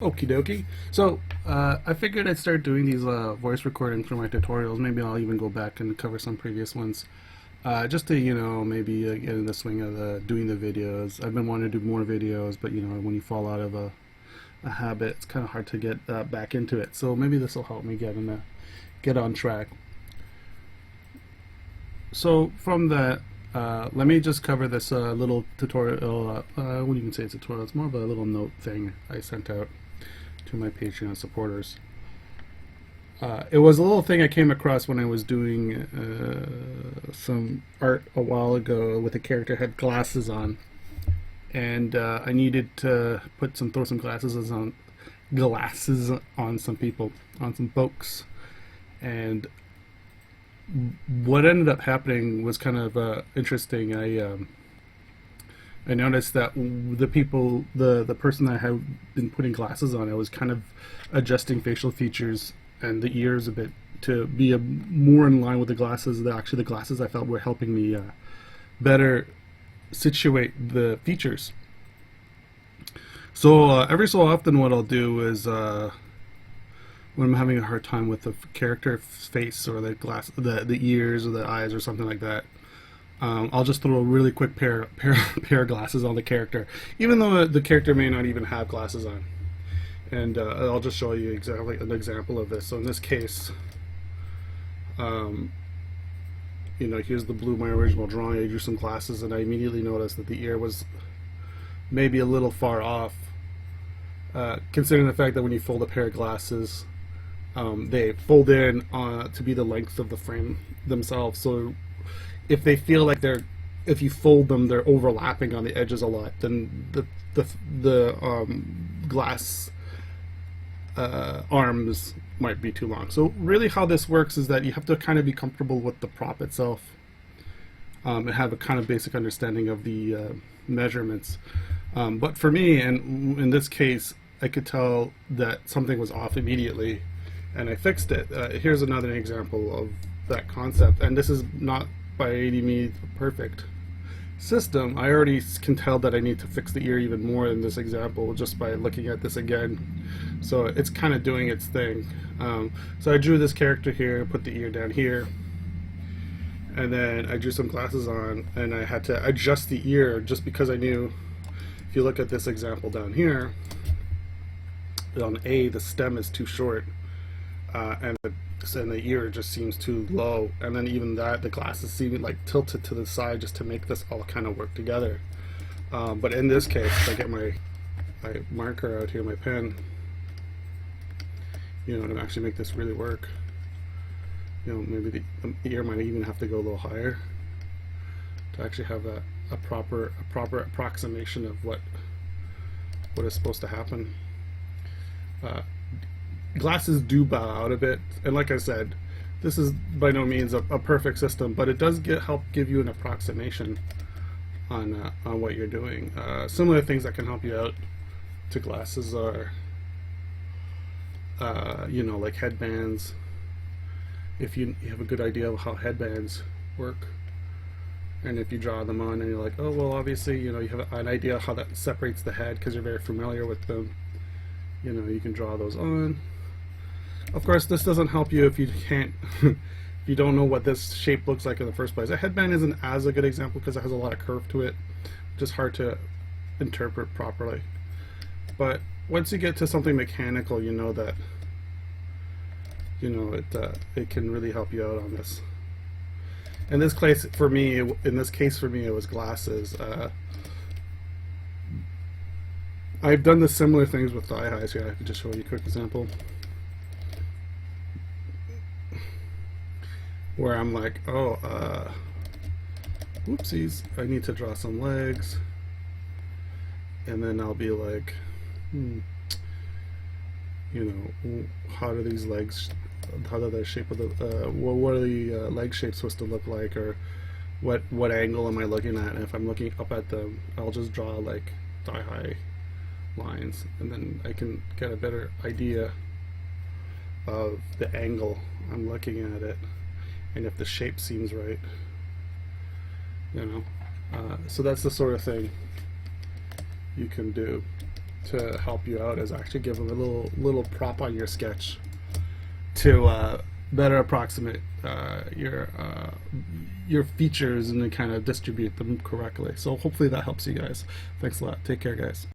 Okie dokie. So I figured I'd start doing these voice recordings for my tutorials. Maybe I'll even go back and cover some previous ones, just to maybe get in the swing of doing the videos. I've been wanting to do more videos, but when you fall out of a habit, it's kind of hard to get back into it. So maybe this will help me get on track. So from that, let me just cover this little tutorial. I wouldn't even say it's a tutorial. It's more of a little note thing I sent out to my Patreon supporters. It was a little thing I came across when I was doing some art a while ago with a character who had glasses on, and I needed to throw some glasses on some people, on some folks, and what ended up happening was kind of interesting. I noticed that the person that I had been putting glasses on, I was kind of adjusting facial features and the ears a bit to be more in line with the glasses. The glasses I felt were helping me better situate the features. So every so often what I'll do is when I'm having a hard time with the character face or the ears or the eyes or something like that, I'll just throw a really quick pair of glasses on the character, even though the character may not even have glasses on. And I'll just show you exactly an example of this. So in this case, here's the blue, my original drawing. I drew some glasses, and I immediately noticed that the ear was maybe a little far off, considering the fact that when you fold a pair of glasses, they fold in to be the length of the frame themselves. So if they feel like if you fold them, they're overlapping on the edges a lot, then the glass arms might be too long. So really how this works is that you have to kind of be comfortable with the prop itself, and have a kind of basic understanding of the measurements. But for me, and in this case, I could tell that something was off immediately, and I fixed it. Here's another example of that concept, and this is not by any means a perfect system. I already can tell that I need to fix the ear even more in this example just by looking at this again. So it's kind of doing its thing. So I drew this character here, put the ear down here, and then I drew some glasses on, and I had to adjust the ear just because I knew, if you look at this example down here, on A, the stem is too short, and the ear just seems too low, and then even that, the glasses seem like tilted to the side just to make this all kind of work together. But in this case, if I get my marker out here, my pen, to actually make this really work, maybe the ear might even have to go a little higher to actually have a proper approximation of what is supposed to happen. Glasses do bow out a bit, and like I said, this is by no means a perfect system, but it does help give you an approximation on what you're doing. Similar things that can help you out to glasses are like headbands. If you have a good idea of how headbands work, and if you draw them on and you're like, oh well, obviously you have an idea how that separates the head because you're very familiar with them, you can draw those on. Of course, this doesn't help you if you can't if you don't know what this shape looks like in the first place. A headband isn't as a good example because it has a lot of curve to it, just hard to interpret properly. But once you get to something mechanical, you know that it can really help you out on this. In this case for me, it was glasses. I've done the similar things with thigh highs here. I can just show you a quick example where I'm like, oh, whoopsies, I need to draw some legs, and then I'll be like, how do these legs, how do the shape of the, what are the leg shapes supposed to look like, or what angle am I looking at? And if I'm looking up at them, I'll just draw like thigh high lines, and then I can get a better idea of the angle I'm looking at it, and if the shape seems right, so that's the sort of thing you can do. to help you out is actually give them a little prop on your sketch to better approximate your features and then kind of distribute them correctly. So hopefully that helps you guys. Thanks a lot. Take care, guys.